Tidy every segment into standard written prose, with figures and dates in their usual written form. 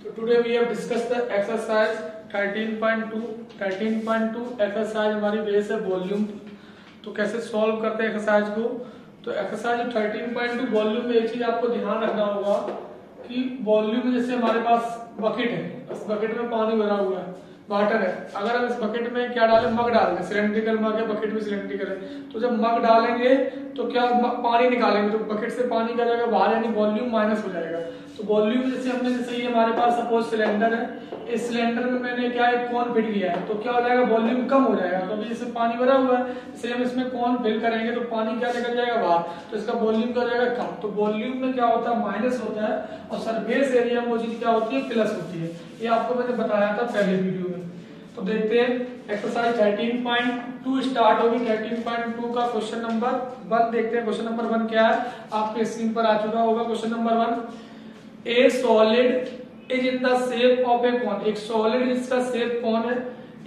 So today we have discussed the exercise 13.2 exercise हमारी base है volume. तो कैसे सॉल्व करते हैं एक्सरसाइज को। तो एक्सरसाइज 13.2 वॉल्यूम में एक चीज आपको ध्यान रखना होगा कि वॉल्यूम में जैसे हमारे पास बकेट है, इस बकेट में पानी भरा हुआ है, वाटर है। अगर हम इस बकेट में क्या डालें, मग डाल दें, सिलेंड्रिकल मग है, बकेट में सिलेंड्रिकल है। तो जब मग डालेंगे तो क्या पानी निकालेंगे तो बकेट से पानी क्या जाएगा बाहर, यानी वॉल्यूम माइनस हो जाएगा। तो वॉल्यूम जैसे हमने जैसे ये हमारे पास सपोज सिलेंडर है, इस सिलेंडर में मैंने क्या एक कौन फिट किया है, तो क्या हो जाएगा वॉल्यूम कम हो जाएगा। तो अभी जैसे पानी भरा हुआ है, जैसे हम इसमें कौन फिल करेंगे तो पानी क्या निकल जाएगा बाहर, तो इसका वॉल्यूम क्या हो जाएगा कम। तो वॉल्यूम में क्या होता है माइनस होता है, और सरफेस एरिया में वो चीज क्या होती है प्लस होती है। ये आपको मैंने बताया था पहले वीडियो में। तो देखते हैं एक्सरसाइज 13.2 स्टार्ट होगी। 13.2 का क्वेश्चन नंबर 1 देखते हैं। क्वेश्चन नंबर 1 क्या है, आपके स्क्रीन पर आ चुका होगा। Question number 1, a solid is in the shape of a cone. एक सॉलिड जिसका शेप कौन है,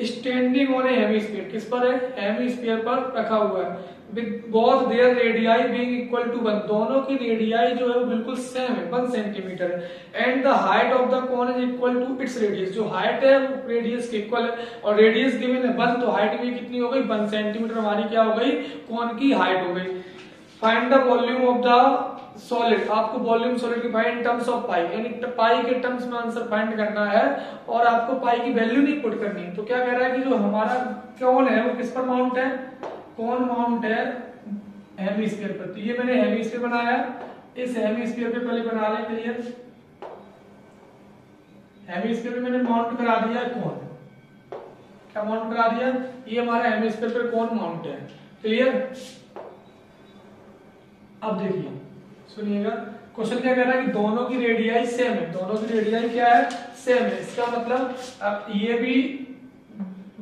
स्टैंडिंग ऑन ए हेमीस्फीयर। किस पर है, हेमीस्फीयर पर रखा हुआ है। With both their radii being equal to 1, दोनों की रेडियाई जो है वो बिल्कुल सेम है, 1 सेंटीमीटर है। And the height of the cone is equal to its radius, जो हाइट है वो रेडियस के इक्वल है, और रेडियस गिवन है 1, तो हाइट भी कितनी हो गई 1 सेंटीमीटर हमारी क्या हो गई कॉन की हाइट हो गई। Find the volume of the solid, आपको वॉल्यूम सॉलिड की फाइंड इन टर्म्स ऑफ पाई, यानी पाई के टर्म्स में आंसर फाइंड करना है, और आपको पाई की वैल्यू नहीं पुट करनी है। तो क्या कह रहा है कि जो हमारा कौन है वो किस पर माउंट है, कौन माउंट है हेमीस्फीयर पर। तो ये मैंने हेमीस्फीयर बनाया, इस हेमीस्फीयर पे पहले बना लें क्लियर। हेमीस्फीयर पे मैंने माउंट करा दिया कौन, क्या माउंट करा दिया, ये हमारा हेमीस्फीयर पर कौन माउंट है क्लियर। अब देखिए सुनिएगा, क्वेश्चन क्या कह रहा है कि दोनों की रेडियाई सेम है, दोनों की रेडियाई क्या है सेम है। इसका मतलब अब ये भी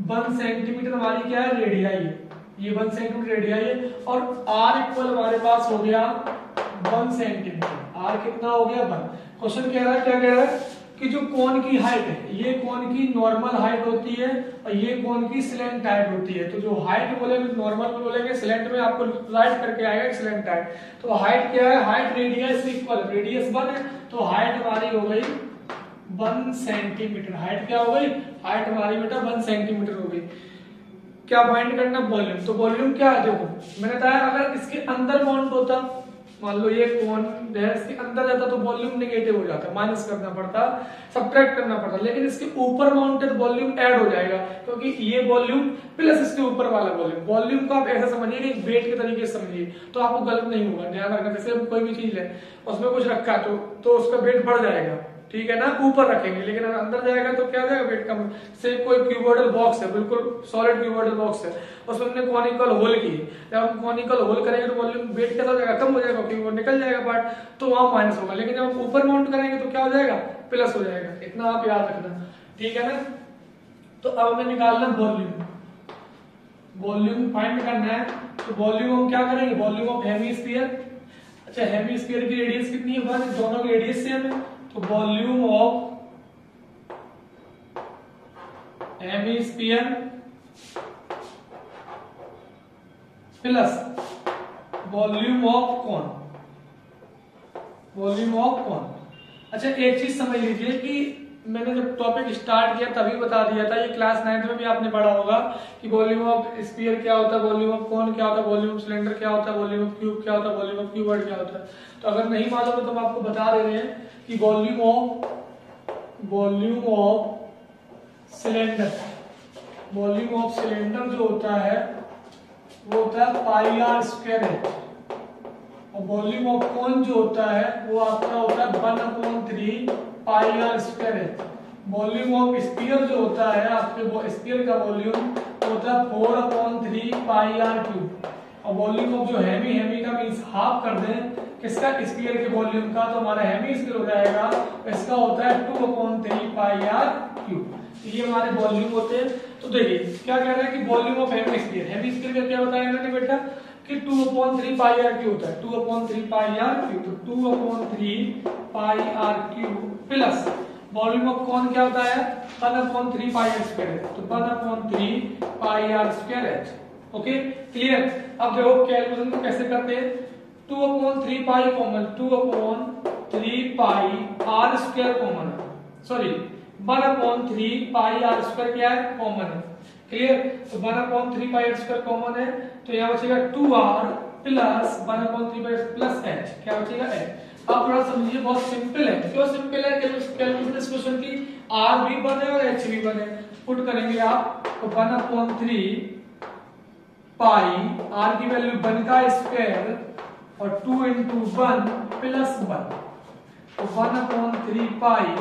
1 सेंटीमीटर हमारी क्या है रेडियाई है, ये 1 सेंटीमीटर रेडियाई है, और आर इक्वल हमारे पास हो गया 1 सेंटीमीटर। आर कितना हो गया 1। क्वेश्चन कह रहा है क्या कह रहा है कि जो कोन की हाइट है, ये कोन की नॉर्मल हाइट होती है और ये कोन की स्लैंट हाइट होती है। तो जो हाइट बोलेंगे नॉर्मल में बोलेंगे, स्लैंट में आपको राइट करके आएगा स्लैंट हाइट। तो हाइट क्या है, हाइट रेडियस इक्वल, रेडियस 1 है तो हाइट हमारी हो गई 1 सेंटीमीटर। हाइट क्या हो गई, हाइट हमारी बेटा 1 सेंटीमीटर हो गई। क्या फाइंड करना वॉल्यूम, तो वॉल्यूम क्या है देखो मैंने बताया, अगर इसके अंदर माउंट होता, मान लो ये कौन है इसके अंदर जाता तो वॉल्यूम नेगेटिव हो जाता, माइनस करना पड़ता, सब्ट्रैक्ट करना पड़ता। लेकिन इसके ऊपर माउंट है तो वॉल्यूम ऐड हो जाएगा, क्योंकि ये वॉल्यूम प्लस इसके ऊपर वाला वॉल्यूम। वॉल्यूम को आप ऐसा समझिए कि वेट के तरीके से समझिए, तो आपको गलत नहीं होगा। ध्यान रखना, जैसे कोई भी चीज है उसमें कुछ रखा तो उसका वेट बढ़ जाएगा, ठीक है ना, ऊपर रखेंगे, लेकिन अगर अंदर जाएगा तो क्या जाएगा वेट कम। से कोई क्यूबॉइडल बॉक्स है, बिल्कुल सॉलिड क्यूबॉइडल बॉक्स है, उसमें हमने कॉनिकल होल की, जब हम कॉनिकल होल करेंगे तो वॉल्यूम वेट कैसा हो जाएगा कम हो जाएगा, क्योंकि वो निकल जाएगा पार्ट, तो वहां माइनस होगा। लेकिन जब हम ऊपर माउंट करेंगे तो क्या हो जाएगा प्लस हो जाएगा, इतना आप याद रखना, ठीक है ना। तो अब हमें निकालना वॉल्यूम, वॉल्यूम फाइंड करना है। तो वॉल्यूम हम क्या करेंगे, वॉल्यूम ऑफ हेमीस्फीयर। अच्छा हेमीस्फीयर की रेडियस कितनी है 1, दोनों की रेडियस सेम है, तो volume of hemisphere plus volume of cone, volume of cone. अच्छा एक चीज समझ लीजिए कि मैंने जब टॉपिक स्टार्ट किया तभी बता दिया था, ये क्लास 9 में भी आपने पढ़ा होगा कि वॉल्यूम ऑफ स्फीयर क्या होता है, वॉल्यूम ऑफ कॉन क्या होता है, वॉल्यूम ऑफ सिलेंडर क्या होता है, वॉल्यूम ऑफ क्यूब क्या होता है, वॉल्यूम ऑफ क्यूबॉइड क्या होता है। तो अगर नहीं मालूम है तो हम आपको बता दे रहे हैं कि volume of cylinder, volume of cylinder जो होता है वो होता है पाई आर स्क्वायर है, और वॉल्यूम ऑफ कॉन जो होता है वो आपका होता है 1/3 पाई आर स्क्वायर है। वॉल्यूम ऑफ स्फीयर जो होता है आपके स्फीयर का वॉल्यूम होता है 4/3 पाई आर क्यूब, और वॉल्यूम ऑफ जो हेमी का मींस हाफ कर दें किसका, स्फीयर के वॉल्यूम का, तो हमारा हेमी स्फीयर हो जाएगा, इसका होता है 2/3 पाई आर क्यूब। ये हमारे वॉल्यूम होते हैं। तो देखिए क्या कह रहा है कि वॉल्यूम ऑफ हेमीस्फीयर, हेमीस्फीयर का क्या बताया मैंने बेटा कि 2/3 पाई आर क्यूब होता है, 2/3 पाई आर क्यूब, तो 2/3 pi R cube plus volume of cone क्या होता है 1/3 पाई आर स्क्वायर, तो 1/3 pi R square H. Okay clear. अब देखो कैलकुलेशन को कैसे करते हैं, 2/3 pi common, 2/3 pi R square common, sorry 1/3 pi R square क्या है, कॉमन है, क्लियर। तो 1/3 पाई आर स्क्वायर कॉमन है, तो यहाँ बचेगा 2r plus 1/3 pi plus h, क्या बचेगा h। अब थोड़ा समझिए, बहुत सिंपल है। क्यों सिंपल है, कैलकुलेशन इस क्वेश्चन की r भी बने और h भी बने। पुट करेंगे आप तो 1/3 पाई r की वैल्यू 1 का स्क्वायर और 2 into 1 प्लस 1, तो 1/3 पाई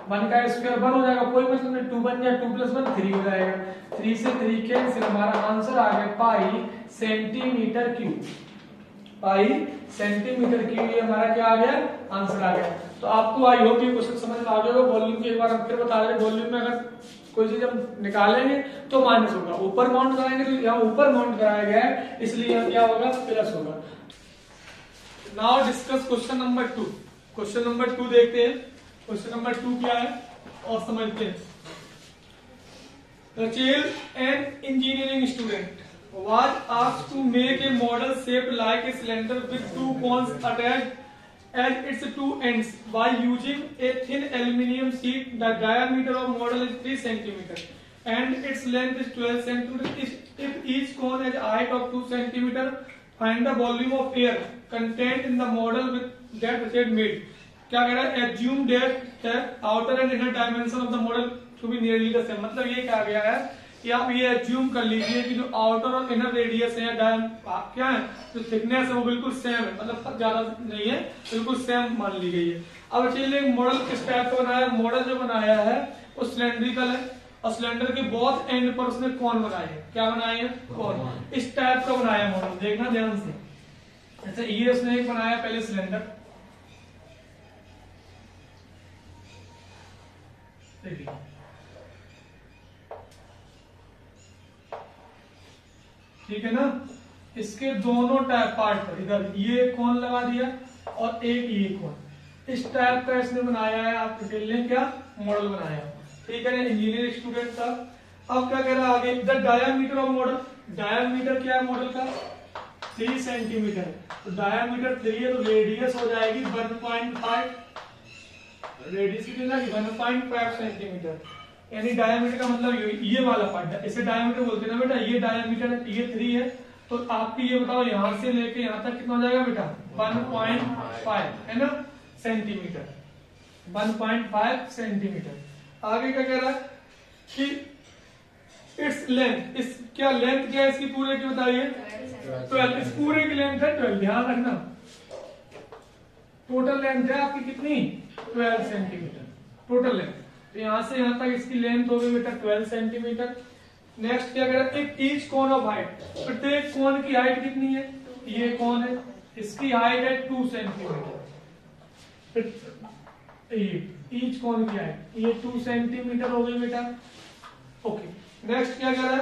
1 का स्क्वायर 1 हो जाएगा, कोई मतलब नहीं, 2 बन गया, 2 प्लस 1 3 हो जाएगा, 3 से 3 कैंसिल, हमारा आंसर आ गया पाई सेंटीमीटर क्यूब। पाई सेंटीमीटर क्यूब, ये हमारा क्या आ गया, आंसर आ गया। तो आपको आई होप ये क्वेश्चन समझ में आ गया होगा। वॉल्यूम की एक बार हम फिर बता रहे हैं, वॉल्यूम में अगर कोई चीज हम निकालेंगे तो माइनस होगा, ऊपर माउंट कराएंगे तो यहाँ ऊपर माउंट कराया गया है, इसलिए यहाँ क्या होगा, प्लस होगा। Now discuss question number 2। Question number 2 देखते हैं। क्वेश्चन नंबर 2 क्या है और समझते हैं। Rachel, an engineering student, was asked to make a model shaped like a cylinder with two cones attached at its two ends by using a thin aluminium sheet. The diameter of model is 3 cm and its length is 12 cm. If each cone has a height of 2 cm, find the volume of air contained in the model with that Rachel made. क्या कह रहा है, assume that outer and inner dimension of the model to be nearly the same। मतलब ये क्या गया है कि आप ये एज्यूम कर लीजिए कि जो आउटर और इनर रेडियस है क्या है, जो थिकनेस है वो बिल्कुल सेम है, मतलब ज्यादा नहीं है, बिल्कुल सेम मान ली गई है। अब चलिए मॉडल किस टाइप का बनाया है। मॉडल जो बनाया है वो सिलेंड्रिकल है और सिलेंडर के बहुत एंड पर उसने कौन बनाए हैं, क्या बनाए हैं, कौन। इस टाइप का बनाया मॉडल, देखना ध्यान से। अच्छा ये उसने एक बनाया पहले सिलेंडर, देखिए ठीक है ना। इसके दोनों टाइप पार्ट पर इधर ये कौन लगा दिया और एक ये कौन, इस टाइप का इसने बनाया है। आप डिटेल क्या मॉडल बनाया, ठीक है ना, इंजीनियरिंग स्टूडेंट था। अब क्या कह रहा है आगे, the diameter of model. Diameter क्या है मॉडल का, 3 सेंटीमीटर। तो डायामीटर 3 है तो रेडियस हो जाएगी 1.5, रेडियस कितनी लगी 1.5 सेंटीमीटर। यानी डायमीटर का मतलब ये वाला पार्ट है, इसे डायमीटर बोलते हैं ना बेटा। ये डायमीटर है, ये 3 है, तो आपकी ये बताओ यहां से लेके यहां तक कितना हो जाएगा बेटा, 1.5 है ना सेंटीमीटर, 1.5 सेंटीमीटर। आगे क्या कह रहा है कि इट्स लेंथ, इस क्या लेंथ क्या है इसकी पूरे की बताइए 12, इस पूरे की लेंथ है 12। ध्यान रखना टोटल लेंथ है आपकी कितनी 12 सेंटीमीटर टोटल लेंथ। तो यहां से यहां तक इसकी लेंथ हो गई बेटा 12 सेंटीमीटर। नेक्स्ट क्या कह रहा है, ईच कोन ऑफ हाइट, प्रत्येक कोन की हाइट कितनी है, ये कोन है, इसकी हाइट है 2 सेंटीमीटर। ईच कोन की हाइट ये 2 सेंटीमीटर हो गई बेटा। ओके नेक्स्ट क्या कह रहा है,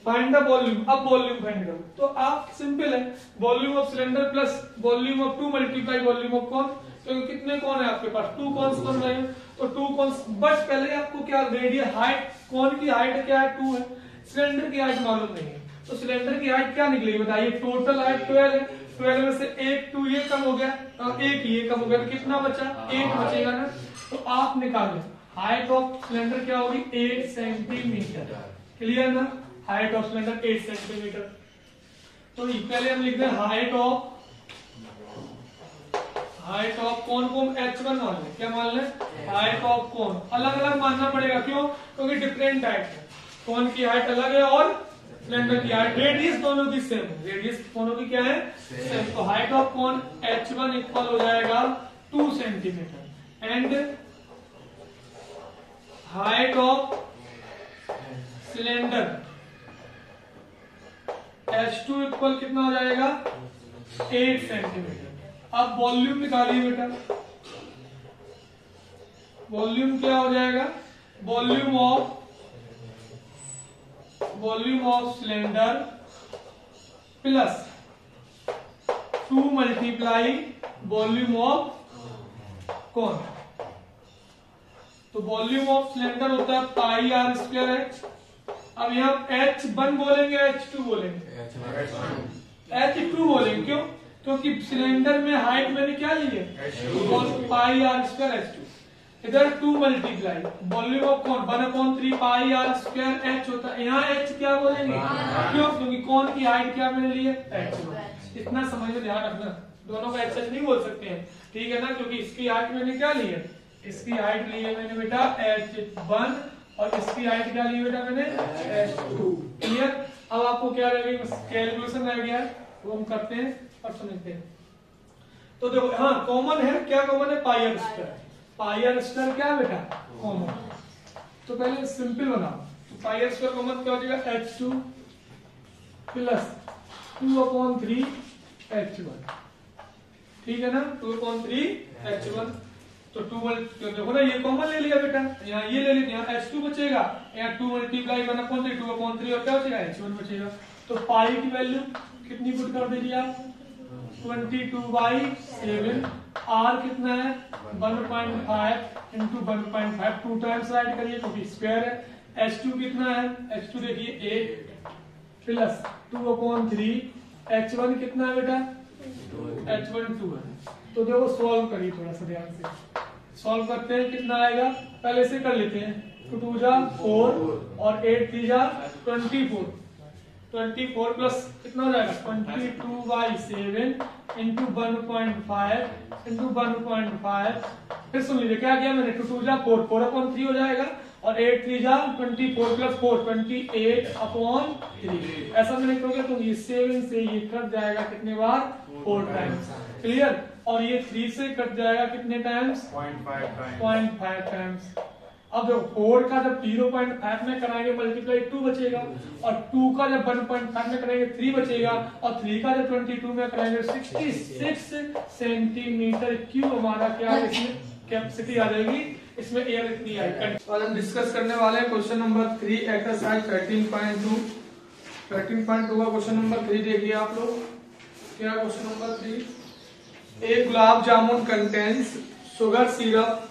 फाइंड द वॉल्यूम। अब वॉल्यूम फाइंड करो, तो आप सिंपल है, volume of cylinder plus volume of 2 multiply volume of कौन, तो कितने कौन है आपके पास, 2 कौन बन रहे हैं, तो 2 कौन। बस पहले आपको क्या रेडियस हाइट, कौन की हाइट क्या है 2 है, सिलेंडर की हाइट मालूम नहीं है, तो सिलेंडर की हाइट क्या निकलेगी बताइए, टोटल हाइट 12 है, 12 में से एक 2 ये कम हो गया और एक ये कम हो गया, तो कितना बचा 8 बचेगा ना। तो आप निकालो हाइट ऑफ सिलेंडर क्या होगी 8 सेंटीमीटर। क्लियर ना, हाइट ऑफ सिलेंडर 8 सेंटीमीटर। तो पहले हम लिखते हैं हाइट ऑफ कौन को h1 मान लें, क्या मान लें, हाइट ऑफ कौन। अलग अलग मानना पड़ेगा, क्यों, क्योंकि डिफरेंट टाइप है, कौन की हाइट अलग है और सिलेंडर की हाइट, रेडियस दोनों की सेम है, रेडियस दोनों की क्या है सेम। तो हाइट ऑफ कौन h1 इक्वल हो जाएगा 2 centimetre and height of cylinder h2 equal कितना हो जाएगा 8 सेंटीमीटर। अब वॉल्यूम निकालिए बेटा, वॉल्यूम क्या हो जाएगा, volume of cylinder plus 2 multiply volume of कौन। तो वॉल्यूम ऑफ सिलेंडर होता है पाई आर स्क्वायर एच। अब यहाँ h1 बोलेंगे h2 बोलेंगे, h2 बोलेंगे, क्यों, क्योंकि सिलेंडर में हाइट मैंने क्या ली है पाई आर स्क्वायर h2। इधर 2 मल्टीप्लाई वॉल्यूम ऑफ कौन 1/3 पाई आर स्क्वायर एच होता है। यहाँ एच क्या बोलेंगे, क्यों, क्योंकि कौन की हाइट क्या मिल रही है, एच। इतना समझ में ध्यान रखना, दोनों को एच नहीं बोल सकते हैं, ठीक है ना, क्योंकि इसकी हाइट मैंने क्या ली है, इसकी हाइट ली है मैंने बेटा h1 और इसकी हाइट क्या ली बेटा मैंने h2। क्लियर। अब आपको क्या लगेगा, कैलकुलेशन रह गया है, वो हम करते हैं और समझते हैं। तो देखो हाँ कॉमन है, क्या कॉमन है, pi R square. Pi R square क्या बेटा, कॉमन। तो पहले सिंपल बनाओ, तो पाई आर स्क्वायर कॉमन क्या हो जाएगा, h2 प्लस 2/3 h1, ठीक है ना, 2/3 h1। तो 2 देखो ना, ये कॉमन ले लिया बेटा, यहाँ ये ले लिया, यहाँ h2 बचेगा, यहाँ 2 मल्टीप्लाई 1/3 2/3 और क्या बचेगा, h1 बचेगा। तो पाई की वैल्यू कितनी पुट कर दीजिए आप, 22/7। आर कितना है 1.5 इंटू 1.5, 2 टाइम्स राइट करिए क्योंकि स्क्वायर है। h2 कितना है, h2 देखिए 8 प्लस 2/3, h1 कितना है बेटा, h1 2 है। तो देखो सॉल्व करिए थोड़ा सा ध्यान से, सॉल्व करते हैं कितना आएगा, पहले से कर लेते हैं। 2 2 जा 4 और 8 3 जा 24, 24 प्लस कितना हो जाएगा 22/7 इंटू 1.5 इंटू 1.5। फिर सुन लीजिए क्या किया मैंने, 2 2 जा 4 4/3 हो जाएगा और 8 3 जा 24 प्लस 4 28/3। ऐसा मैंने करोगे तो ये 7 से ये कट जाएगा कितने बार, 4 टाइम्स। क्लियर। और ये 3 से कट जाएगा कितने टाइम्स, 0.5 टाइम्स। अब देखो 4 का जब 0.5 में कराएंगे मल्टीप्लाई 2 बचेगा, और 2 का जब 1.5 में कराएंगे 3 बचेगा, और 3 का जब 22 में कराएंगे 66 सेंटीमीटर क्यूब हमारा क्या इसमें कैपेसिटी आ जाएगी, इसमें एयर इतनी आएगी। आज हम डिस्कस करने वाले हैं क्वेश्चन नंबर 3 एक्सरसाइज 13.2 का क्वेश्चन नंबर 3 देखिए आप लोग। क्या क्वेश्चन नंबर 3, एक गुलाब जामुन contains sugar syrup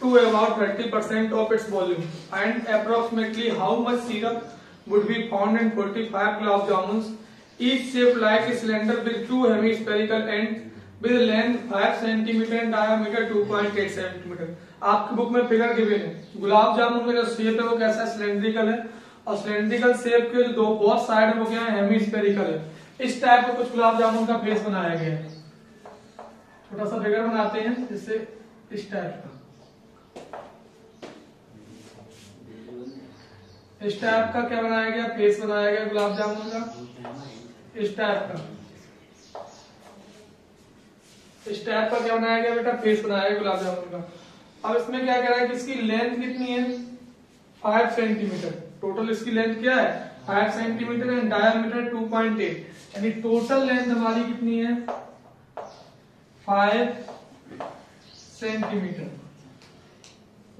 to about 30% of its volume, and approximately how much syrup would be found in 45 gulab jamuns, each shaped like a cylinder with 2 hemispherical ends with length 5 cm and diameter 2.8 cm। आपकी book में figure given है, गुलाब जामुन का जो shape है वो कैसा है, cylindrical है, और सिलेंड्रिकल शेप के जो दो बोथ साइड है वो क्या है, हेमिस्फेरिकल है। इस टाइप का कुछ गुलाब जामुन का फेस बनाया गया है। छोटा सा फिगर बनाते हैं जिससे इस टाइप का, इस टाइप का क्या बनाया गया, फेस बनाया गया गुलाब जामुन का। इस टाइप का, इस टाइप का क्या बनाया गया बेटा, फेस बनाया गया गुलाब जामुन का। अब इसमें क्या कह रहा है कि इसकी लेंथ कितनी है, 5 सेंटीमीटर। टोटल इसकी लेंथ क्या है 5 सेंटीमीटर एंड डायमीटर 2.8, यानी टोटल लेंथ हमारी कितनी है 5 सेंटीमीटर।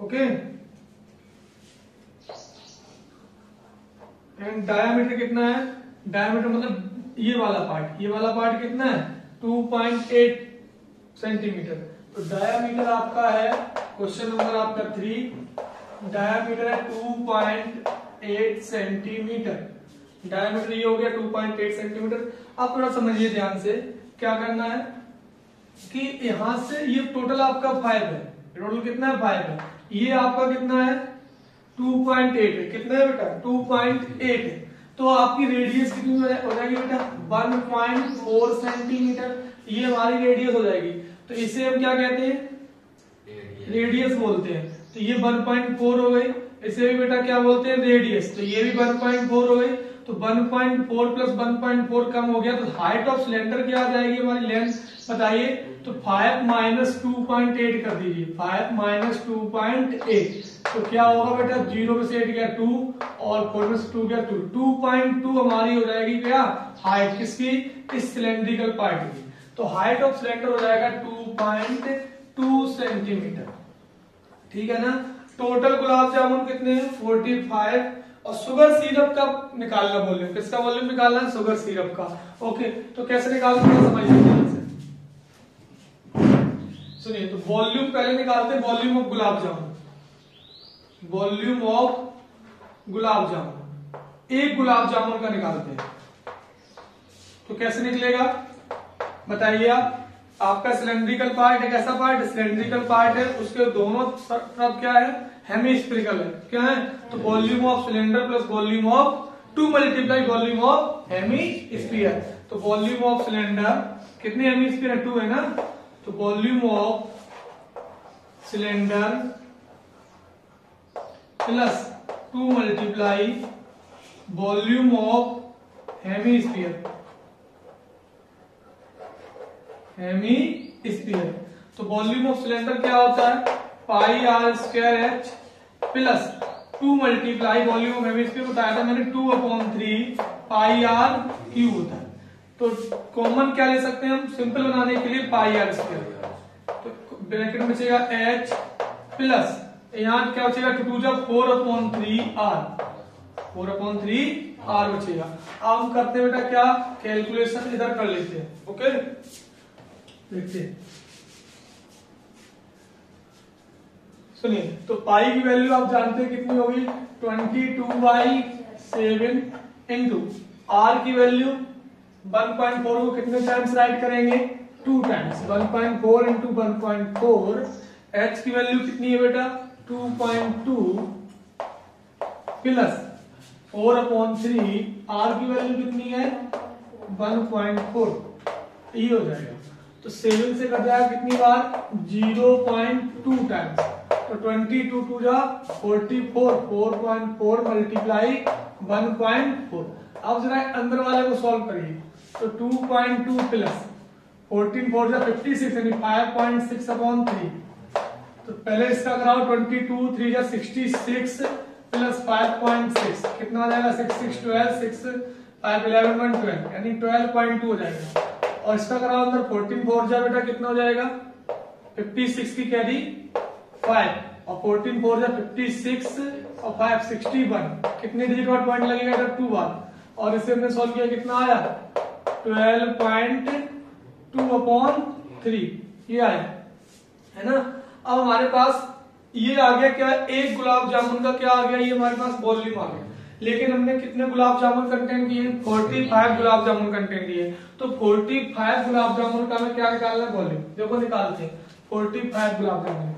ओके, एंड डायमीटर कितना है, डायमीटर मतलब ये वाला पार्ट कितना है 2.8 सेंटीमीटर। तो डायमीटर आपका है, क्वेश्चन नंबर आपका 3, डायमीटर है 2.8 सेंटीमीटर। डायमीटर ये हो गया 2.8 सेंटीमीटर। आप थोड़ा समझिए ध्यान से, क्या करना है कि यहां से ये टोटल आपका 5 है, टोटल कितना है 5 है, ये आपका कितना है 2.8 है, कितना है बेटा 2.8 है। तो आपकी रेडियस कितनी हो जाएगी बेटा 1.4 सेंटीमीटर, ये हमारी रेडियस हो जाएगी। तो इसे हम क्या कहते हैं, रेडियस बोलते हैं। तो ये 1.4 हो गई, इसे भी बेटा क्या बोलते हैं, रेडियस। तो ये भी 1.4 हो गई। तो 1.4 प्लस 1.4 कम हो गया, तो हाइट ऑफ सिलेंडर क्या आ जाएगी हमारी, लेंथ बताइए। तो 5 माइनस 2.8 कर दीजिए, 5 माइनस 2.8, तो क्या होगा बेटा 0 में से 8 गया 2 और 4 में से 2 गया 2, 2.2 हमारी हो जाएगी क्या हाइट किसकी, इस सिलेंड्रिकल पार्ट की। तो हाइट ऑफ सिलेंडर हो जाएगा 2.2 सेंटीमीटर, ठीक है ना। टोटल गुलाब जामुन कितने हैं 45, और शुगर सिरप का निकालना वॉल्यूम, किसका वॉल्यूम निकालना है, शुगर सिरप का। ओके, तो कैसे निकालना है समझिए ध्यान से, सुनिए। तो वॉल्यूम पहले निकालते हैं, volume of gulab jamun, volume of gulab jamun, एक गुलाब जामुन का निकालते हैं। तो कैसे निकलेगा बताइए आप, आपका सिलेंड्रिकल पार्ट एक ऐसा पार्ट सिलेंड्रिकल पार्ट है, उसके दोनों तरफ क्या है, हेमिस्फेरिकल है। क्या है, तो volume of cylinder plus volume of 2 multiply volume of hemisphere. तो वॉल्यूम ऑफ सिलेंडर कितने हेमिस्फीयर है, 2 है ना, तो volume of cylinder plus 2 multiply volume of hemisphere. Hemisphere तो वॉल्यूम ऑफ सिलेंडर क्या होता है, pi R square H plus 2 multiply volume of hemisphere बताया था मैंने 2/3 पाई आर क्यूब होता है। तो कॉमन क्या ले सकते हैं हम, सिंपल बनाने के लिए पाई आर स्क्वायर, तो ब्रैकेट में बचेगा एच प्लस यहाँ क्या बचेगा, 2 जब 4/3 आर, 4/3 आर बचेगा। अब हम करते हैं बेटा क्या, कैलकुलेशन इधर कर लेते हैं। ओके देखते हैं, सुनिए, तो पाई की वैल्यू आप जानते हैं कितनी होगी, 22/7 इंटू आर की वैल्यू 1.4 को कितने टाइम्स राइट करेंगे, 2 टाइम्स, 1.4 इंटू 1.4। एच की वैल्यू कितनी है बेटा 2.2 प्लस 4/3, आर की वैल्यू कितनी है 1.4, ये हो जाएगा। तो 7 से कट जाएगा कितनी बार, 0.2 टाइम्स, तो 22 2 जा 44, 4.4 मल्टीप्लाई 1.4। अब जरा अंदर वाले को सॉल्व करिए, तो 2.2 प्लस 14 4 जा 56 यानी 5.6/3। तो पहले इसका कराओ, 22 3 जा 66 प्लस 5.6 कितना हो जाएगा, 6 6 12, 6 5 11 1 12 यानी 12.2 हो जाएगा। और इसका कराओ अंदर 14 4 जा बेटा कितना हो जाएगा, 56 की कैरी 5 और 14 4 जा 56 और 5 61, कितने डिजिट बार पॉइंट लगेगा इधर 2 बार, और इसे हमने सॉल्व किया कितना आया 12.2/3 ये आया है ना। अब हमारे पास ये आ गया क्या, एक गुलाब जामुन का क्या आ गया, ये हमारे पास वॉल्यूम आ गया। लेकिन हमने कितने गुलाब जामुन कंटेंट किए, 45 गुलाब जामुन कंटेंट किए। तो 45 गुलाब जामुन का हमें क्या निकालना है, वॉल्यूम। देखो निकालते हैं, 45 गुलाब जामुन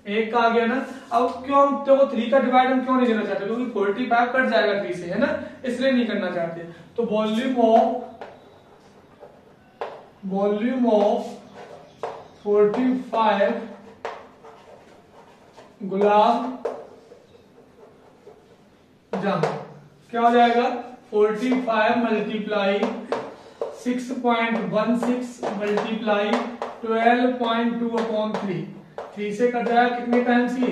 एक का आ गया ना। अब क्यों हम देखो 3 का डिवाइड हम क्यों नहीं देना चाहते, क्योंकि 45 कट जाएगा 3 से, है ना, इसलिए नहीं करना चाहते। तो वॉल्यूम ऑफ 45 गुलाब जामुन क्या हो जाएगा, 45 मल्टीप्लाई 6.16 मल्टीप्लाई 12.2/3। 3 से कट जाएगा कितने टाइम्स, ये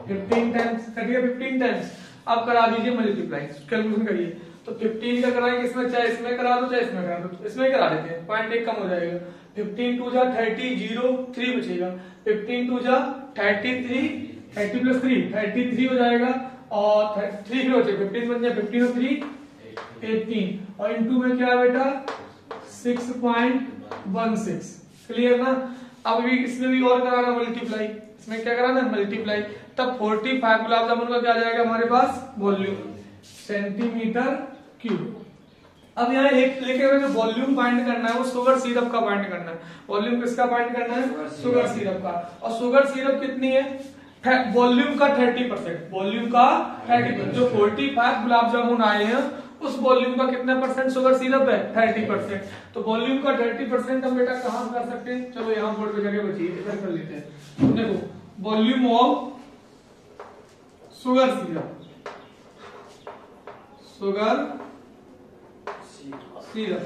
15 टाइम्स कटिए, 15 टाइम्स। अब करा दीजिए मल्टीप्लाई, कैलकुलेशन करिए। तो 15 का कराएंगे इसमें, चाहे इसमें करा दो चाहे इसमें करा दो, तो इसमें करा देते हैं, पॉइंट एक कम हो जाएगा। 15 2 जा 30 0 3 बचेगा, 15 2 जा 33 30 प्लस 3 33 हो जाएगा, और 3 किलो बचे 15 बन जाए, 15 और 3 18, और इनटू में क्या है बेटा 6.16। क्लियर ना। अब भी इसमें भी और कराना मल्टीप्लाई, इसमें क्या कराना है मल्टीप्लाई, तब 45 गुलाब जामुन का क्या आ जाएगा हमारे पास, वॉल्यूम सेंटीमीटर क्यूब। अब यहाँ एक लेके हुए जो वॉल्यूम फाइंड करना है वो शुगर सिरप का फाइंड करना है। वॉल्यूम किसका फाइंड करना है, शुगर सिरप का। और शुगर सिरप कितनी है, वॉल्यूम का 30%, वॉल्यूम का 30%। जो 45 गुलाब जामुन आए हैं उस वॉल्यूम का कितना परसेंट शुगर सिरप है, 30%। तो वॉल्यूम का 30% हम बेटा कहां कर सकते हैं, चलो यहाँ बोर्ड पे जगह बची है, इधर कर लेते हैं। देखो volume of sugar syrup, sugar syrup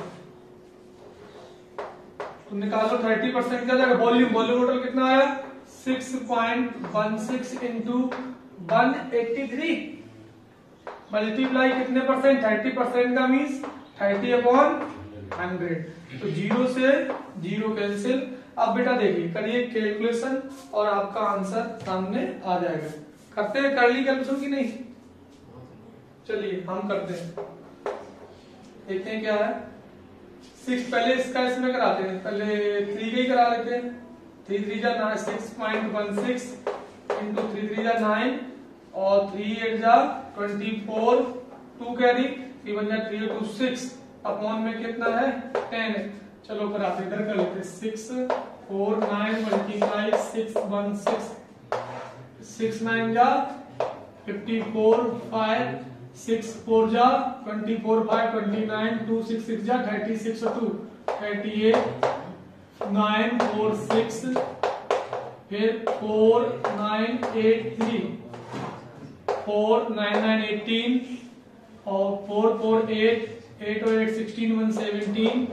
तो निकालो 30% क्या जाएगा, वॉल्यूम टोटल कितना आया 6.16 इंटू 183 मल्टीप्लाई कितने परसेंट, 30% का मीन्स 30/100। तो 0 से 0 कैंसिल। अब बेटा देखिए करिए कैलकुलेशन और आपका आंसर सामने आ जाएगा। करते हैं, कर ली कैलकुलेशन की नहीं, चलिए हम करते हैं, देखते हैं क्या है। 6 पहले इसका इसमें कराते हैं, पहले 3 का ही करा लेते हैं। 3 3 जा 9 6.16 इंटू 3 3 जा 9 और 3 8 जा 24 2 कैरी 3 1 जा 3 2 6 अपॉन में कितना है 10। चलो ऊपर आते इधर कर लेते 6 4 9 मल्टीप्लाई 6 1 6 6 9 जा 54 5 6 4 जा 24 5 29 2 6 6 जा 36 और 2 38 9 4 6 फिर 4 9 8 3 4 9 9 18 और 4 4 8 8 और 8 16 1 17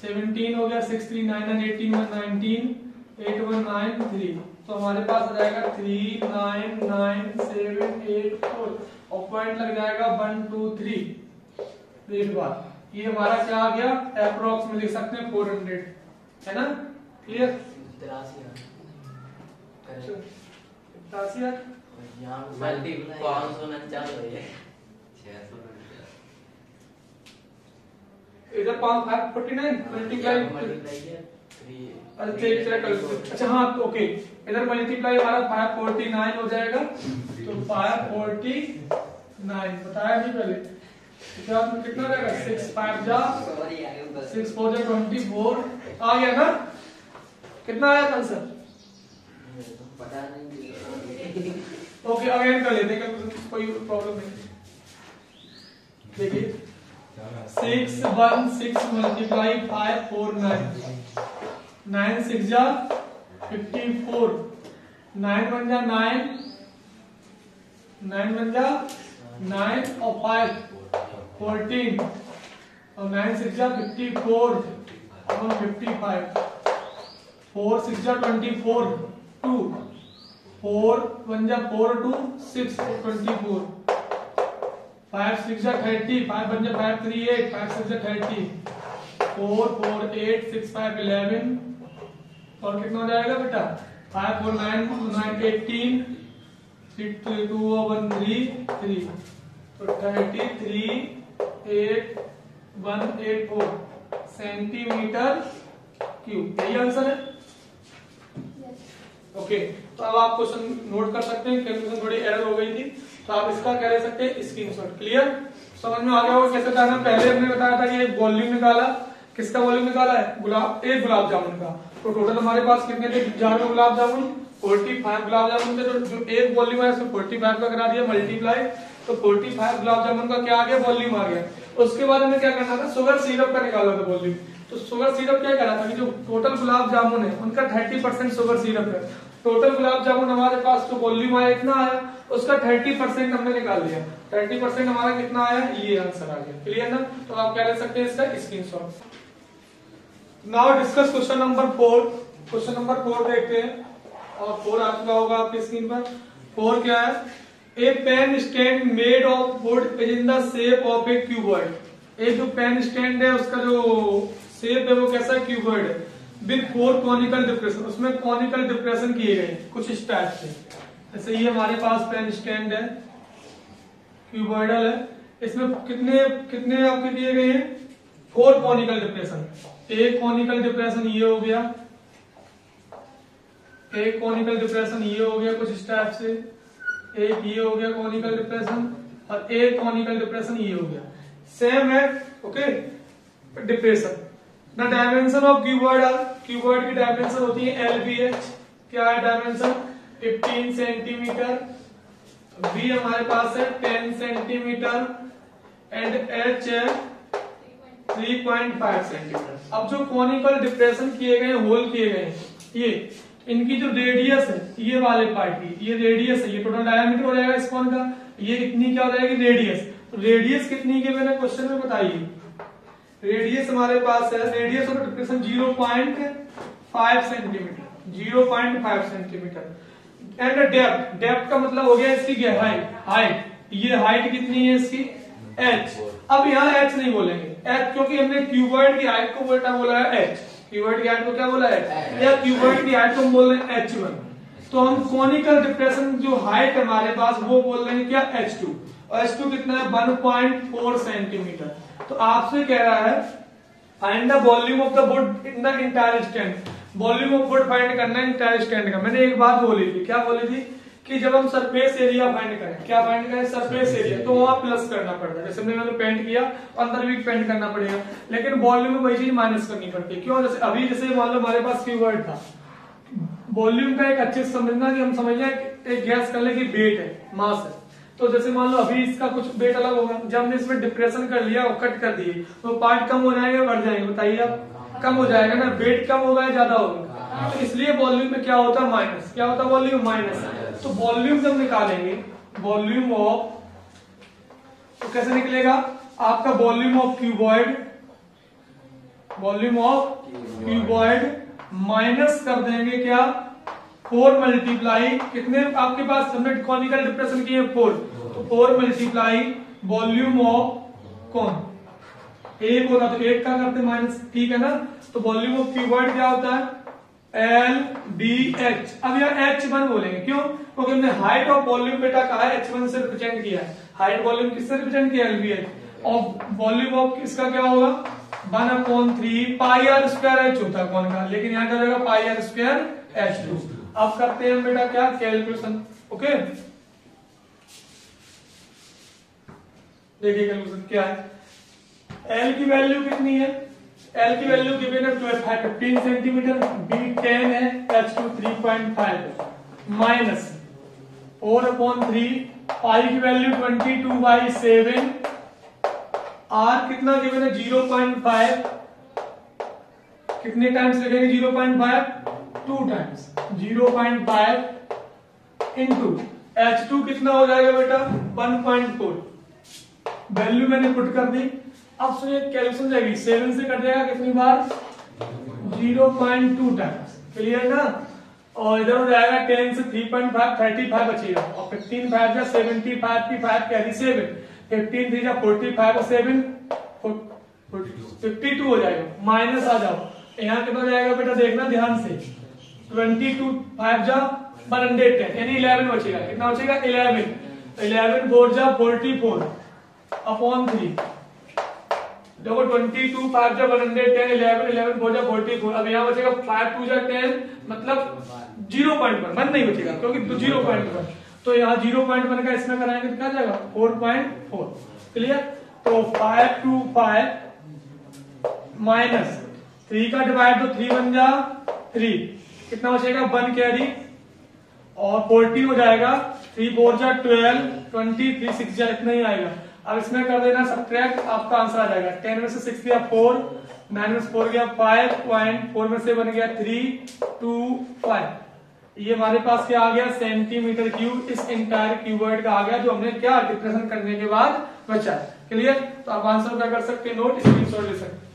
17 हो गया 6 3 9 9 18 1 19 8 1 9 3 तो हमारे पास आ जाएगा 3 9 9 7 8 4 और पॉइंट लग जाएगा 1 2 3 फिर बाद ये हमारा क्या आ गया अप्रोक्स में लिख सकते हैं 400 है ना क्लियर 83 इधर 549 मल्टीप्लाई अच्छा हाँ तो ओके इधर मल्टीप्लाई हमारा 549 हो जाएगा तो 549 बताया नहीं पहले क्या कितना रहेगा 6 5 जा 6 4 जा 24 आ गया ना कितना आया आंसर पता नहीं ओके अगेन कर लेते हैं कोई प्रॉब्लम नहीं देखिए 6 1 6 मल्टीप्लाई 5 4 9 9 6 जा 54 9 1 जा 9 9 1 जा 9 और 5 14 और 9 6 जा 54 और 55 4 6 जा 24 2 4 1 जा 4 2 6 24 5 6 जा 30 5 1 जा 5 3 8 5 6 जा 30 4 4 8 6 5 11 और कितना हो जाएगा बेटा 5 4 9 9 18 6 2 1 3 3 तो 33 8 184 सेंटीमीटर क्यूब यही आंसर है ओके तो अब आप क्वेश्चन नोट कर सकते हैं कैलकुलेशन थोड़ी एरर हो गई थी तो आप इसका क्या ले सकते हैं स्क्रीनशॉट क्लियर समझ में आ गया होगा कैसे करना पहले हमने बताया था कि एक वॉल्यूम निकाला किसका वॉल्यूम निकाला है एक गुलाब जामुन का तो टोटल हमारे पास कितने थे जार में गुलाब जामुन 45 गुलाब जामुन थे जो एक वॉल्यूम है उसमें 45 का करा दिया मल्टीप्लाई तो 45 गुलाब जामुन का क्या आ गया वॉल्यूम आ गया उसके बाद हमें क्या करना था शुगर सिरप का निकाला था वॉल्यूम तो शुगर सिरप क्या करा था कि जो टोटल गुलाब जामुन है उनका 30% शुगर सिरप है टोटल गुलाब जामुन हमारे पास जो वॉल्यूम आया इतना आया उसका 30% हमने निकाल लिया 30% हमारा कितना आया ये आंसर आ गया क्लियर ना तो आप क्या ले सकते हैं इसका screenshot now discuss question number 4 question number 4 देखते हैं और 4 आ चुका होगा आपकी स्क्रीन पर 4 क्या है a pen stand made of wood is in the shape of a cuboid एक जो पेन स्टैंड है उसका जो शेप है वो कैसा है क्यूबॉइड है विद 4 कॉनिकल डिप्रेशन उसमें कॉनिकल डिप्रेशन किए गए कुछ इस टाइप से जैसे ये हमारे पास पेन स्टैंड है क्यूबॉइडल है इसमें कितने कितने आपके दिए गए हैं 4 कॉनिकल डिप्रेशन एक कॉनिकल डिप्रेशन ये हो गया एक कॉनिकल डिप्रेशन ये हो गया कुछ इस टाइप से एक ये हो गया कॉनिकल डिप्रेशन और एक कॉनिकल डिप्रेशन ये हो गया सेम है okay depression the dimension of cuboid की डायमेंशन होती है LBH क्या है डायमेंशन 15 सेंटीमीटर B हमारे पास है 10 सेंटीमीटर एंड H है 3.5 सेंटीमीटर अब जो कॉनिकल डिप्रेशन किए गए होल किए गए ये इनकी जो रेडियस है ये वाले पार्ट की ये रेडियस है ये टोटल डायमीटर हो जाएगा इस कोन का ये इतनी क्या हो जाएगी रेडियस तो रेडियस कितनी की मैंने क्वेश्चन में बताई रेडियस हमारे पास है radius of depression 0.5 centimetre 0.5 centimetre and depth का मतलब हो गया इसकी गहराई हाइट ये हाइट कितनी है इसकी h अब यहाँ h नहीं बोलेंगे h क्योंकि हमने क्यूबॉइड की हाइट को बोला है h क्यूबॉइड की हाइट को क्या बोला है या क्यूबॉइड की हाइट को हम बोल रहे हैं h1 तो हम कॉनिकल डिप्रेशन जो हाइट हमारे पास वो बोल रहे हैं क्या h2 और h2 कितना है 1.4 सेंटीमीटर तो आपसे कह रहा है find the volume of the would in the entire stand volume of would find करना है इंटायर स्टैंड का मैंने एक बात बोली थी क्या बोली थी कि जब हम सरफेस एरिया फाइंड करें, क्या फाइंड करें, सरफेस एरिया, तो वहां प्लस करना पड़ता है। जैसे मैंने पेंट किया अंदर भी पेंट करना पड़ेगा, लेकिन वॉल्यूम में वही चीज माइनस करनी पड़ती है। क्यों, जैसे अभी जैसे मान लो हमारे पास कीवर्ड था वॉल्यूम का, एक अच्छे से समझना कि हम समझ लें एक गैस कर ले कि वेट है, मास है, तो जैसे मान लो अभी इसका कुछ वेट अलग होगा, जब हमने इसमें डिप्रेशन कर लिया और कट कर दिए तो पार्ट कम हो जाएंगे बढ़ जाएंगे, बताइए आप, कम हो जाएगा ना, वेट कम होगा या ज्यादा होगा, तो इसलिए वॉल्यूम में क्या होता है माइनस, क्या होता है वॉल्यूम माइनस। तो वॉल्यूम जब निकालेंगे वॉल्यूम ऑफ, तो कैसे निकलेगा आपका volume of cuboid, volume of cuboid minus कर देंगे क्या 4 मल्टीप्लाई, कितने आपके पास हमने कॉनिकल डिप्रेशन किए 4, तो 4 मल्टीप्लाई वॉल्यूम ऑफ कौन, एक होता तो एक का करते माइनस, ठीक है ना। तो वॉल्यूम ऑफ क्यूबॉइड क्या होता है LBH। अब यहाँ H1 बोलेंगे, क्यों, क्योंकि हमने हाइट ऑफ वॉल्यूम बेटा कहा है H1 से रिप्रेजेंट किया है, हाइट वॉल्यूम किससे रिप्रेजेंट किया LBH, और वॉल्यूम ऑफ इसका क्या होगा 1/3 पाई आर स्क्वायर H होता है कौन का, लेकिन यहाँ क्या हो जाएगा पाई आर स्क्वायर H2। अब करते हैं बेटा क्या कैलकुलेशन, ओके, देखिए कैलकुलेशन क्या है। L की वैल्यू कितनी है, L की वैल्यू गिवन है 15 सेंटीमीटर, B 10 है, H2 3.5 माइनस 4/3, पाई की वैल्यू 22/7, R कितना गिवन है 0.5, कितने टाइम्स लगेंगे 0.5, 2 टाइम्स, 0.5 इंटू H2 कितना हो जाएगा बेटा 1.4, वैल्यू मैंने पुट कर दी। अब सुनिए कैलकुलेशन जाएगी, 7 से कट जाएगा कितनी बार 0.2 टाइम्स, क्लियर ना, और इधर हो जाएगा 10 से 3.5 35 बचेगा, और 15 5 जा 75 की 5 कैरी 7, 15 3 जा 45 और 7 52 हो जाएगा, माइनस आ जाओ, यहाँ कितना जाएगा बेटा देखना ध्यान से, 22 5 जा 110 यानी 11 बचेगा, कितना बचेगा 11 4 जा 44 अपॉन 3, देखो 22 5 जा 110 11 4 जा 44, अब यहाँ बचेगा 5 2 जा 10 मतलब 0.1 नहीं बचेगा क्योंकि 0.1, तो यहाँ 0.1 का इसमें कराएंगे तो क्या जाएगा 4.4, क्लियर। तो 5 2 5 माइनस 3 का डिवाइड तो 3 बन जा 3, कितना बचेगा 1 कैरी और 14 हो जाएगा, 3 4 जा 12 20 3 6 जा इतना ही आएगा। अब इसमें कर देना सब्ट्रैक्ट, आपका आंसर आ जाएगा 10 में से 6 गया 4, 9 में से 4 गया 5, 4 में से बन गया 3 2 5, ये हमारे पास क्या आ गया सेंटीमीटर क्यूब, इस एंटायर क्यूबॉइड का आ गया जो हमने क्या डिप्रेशन करने के बाद बचा, क्लियर। तो आप आंसर क्या कर सकते हैं नोट, स्क्रीनशॉट ले सकते हैं।